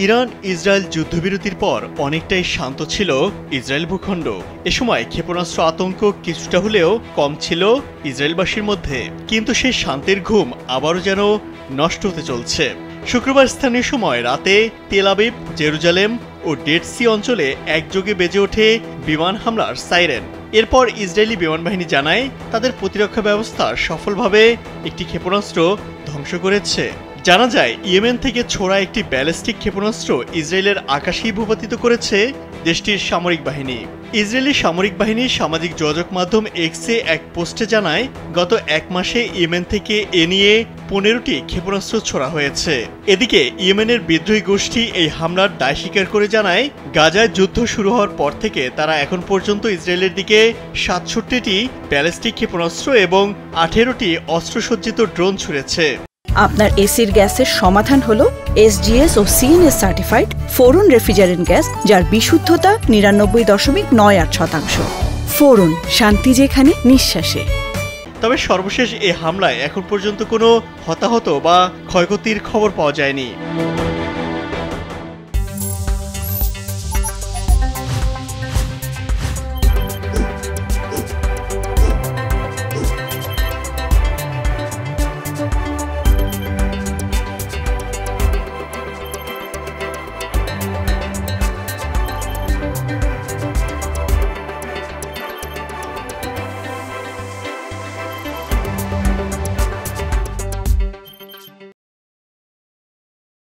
Iran Israel যুদ্ধবিরতির পর অনেকটাই শান্ত ছিল ইসরায়েল ভূখণ্ড। এ সময় ক্ষেপণাস্ত্র আতঙ্ক কিছুটা হলেও কম ছিল ইসরায়েলবাসীর মধ্যে, কিন্তু সেই শান্তির ঘুম আবারও যেন নষ্ট হতে চলছে। শুক্রবার স্থানীয় সময় রাতে তেল আবিব, জেরুজালেম ও ডেড সি অঞ্চলে একযোগে বেজে ওঠে বিমান হামলার সাইরেন। এরপর ইসরায়েলি বিমান বাহিনী জানায় তাদের প্রতিরক্ষা ব্যবস্থা সফলভাবে একটি ক্ষেপণাস্ত্র ধ্বংস করেছে। জানা যায় ইয়েমেন থেকে ছোড়া একটি ব্যালিস্টিক ক্ষেপণাস্ত্র ইসরায়েলের আকাশেই ভূপাতিত করেছে দেশটির সামরিক বাহিনী। ইসরায়েলি সামরিক বাহিনীর সামাজিক যোগাযোগ মাধ্যম এক্সে এক পোস্টে জানায়, গত এক মাসে ইয়েমেন থেকে এ নিয়ে 15টি ক্ষেপণাস্ত্র ছোড়া হয়েছে। এদিকে ইয়েমেনের বিদ্রোহী গোষ্ঠী এই হামলার দায় স্বীকার করে জানায়, গাজায় যুদ্ধ শুরু হওয়ার পর থেকে তারা এখন পর্যন্ত ইসরায়েলের দিকে 67টি ব্যালিস্টিক ক্ষেপণাস্ত্র এবং 18টি অস্ত্রসজ্জিত ড্রোন ছুড়েছে। আপনার এসির গ্যাসের সমাধান হলো SGS ও CNS সার্টিফাইড ফোরন রেফ্রিজারেন্ট গ্যাস, যার বিশুদ্ধতা 99.98%। ফোরন, শান্তি যেখানে, নিঃশ্বাসে। তবে সর্বশেষ এই হামলায় এখন পর্যন্ত কোনো হতাহত বা ক্ষয়ক্ষতির খবর পাওয়া যায়নি।